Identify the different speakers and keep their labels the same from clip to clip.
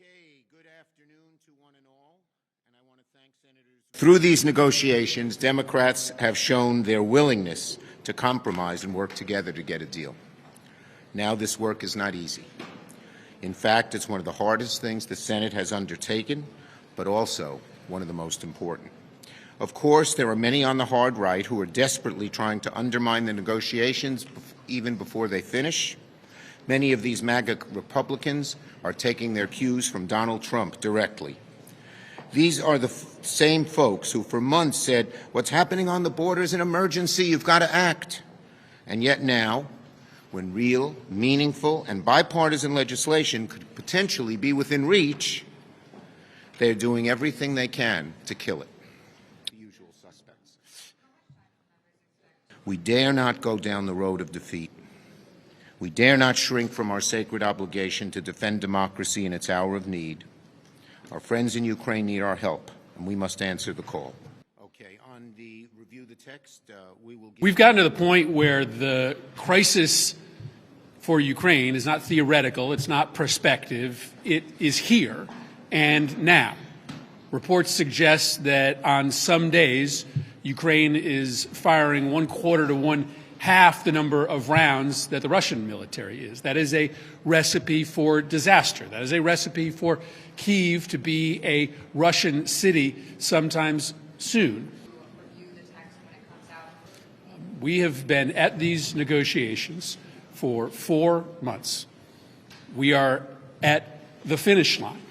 Speaker 1: Okay, good afternoon to one and all, and I want to thank Senators. Through these negotiations, Democrats have shown their willingness to compromise and work together to get a deal. Now this work is not easy. In fact, it's one of the hardest things the Senate has undertaken, but also one of the most important. Of course, there are many on the hard right who are desperately trying to undermine the negotiations even before they finish. Many of these MAGA Republicans are taking their cues from Donald Trump directly. These are the same folks who for months said, what's happening on the border is an emergency, you've got to act. And yet now, when real, meaningful, and bipartisan legislation could potentially be within reach, they're doing everything they can to kill it. The usual suspects. We dare not go down the road of defeat. We dare not shrink from our sacred obligation to defend democracy in its hour of need. Our friends in Ukraine need our help, and we must answer the call. Okay, on the review the text,
Speaker 2: we've gotten to the point where the crisis for Ukraine is not theoretical, it's not prospective, it is here and now. Reports suggest that on some days, Ukraine is firing 1/4 to 1/2 the number of rounds that the Russian military is. That is a recipe for disaster. That is a recipe for Kyiv to be a Russian city sometimes soon. We have been at these negotiations for 4 months. We are at the finish line.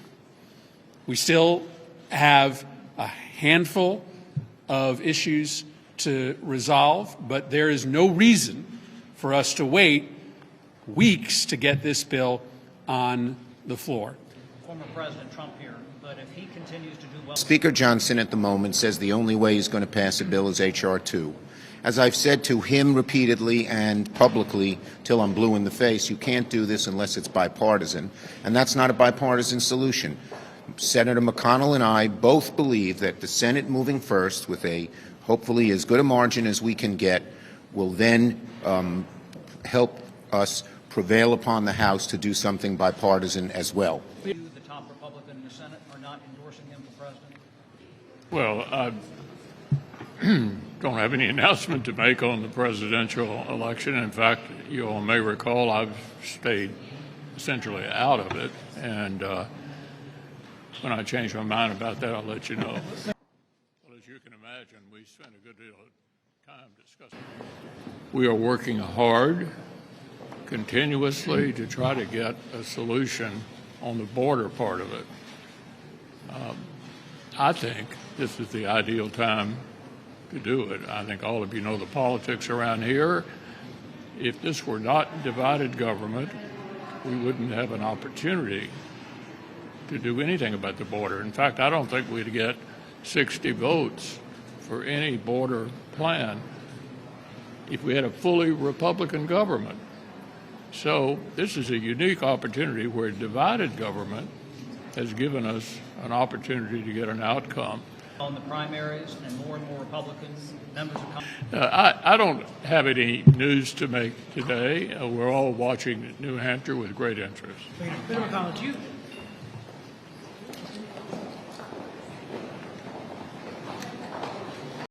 Speaker 2: We still have a handful of issues to resolve, but there is no reason for us to wait weeks to get this bill on the floor.
Speaker 3: Former President Trump here, but if he continues to do well...
Speaker 1: Speaker Johnson at the moment says the only way he's going to pass a bill is H.R. 2. As I've said to him repeatedly and publicly till I'm blue in the face, you can't do this unless it's bipartisan, and that's not a bipartisan solution. Senator McConnell and I both believe that the Senate moving first with a hopefully as good a margin as we can get will then help us prevail upon the House to do something bipartisan as well.
Speaker 3: The top Republican in the Senate are not endorsing him for president?
Speaker 4: Well, I don't have any announcement to make on the presidential election. In fact, you all may recall I've stayed essentially out of it, and when I change my mind about that, I'll let you know. Well, as you can imagine, we spent a good deal of time discussing. We are working hard, continuously, to try to get a solution on the border part of it. I think this is the ideal time to do it. I think all of you know the politics around here. If this were not divided government, we wouldn't have an opportunity to do anything about the border. In fact, I don't think we'd get 60 votes for any border plan if we had a fully Republican government. So this is a unique opportunity where a divided government has given us an opportunity to get an outcome.
Speaker 3: On the primaries and more Republicans, members of Congress.
Speaker 4: I don't have any news to make today. We're all watching New Hampshire with great interest.
Speaker 3: Senator McConnell,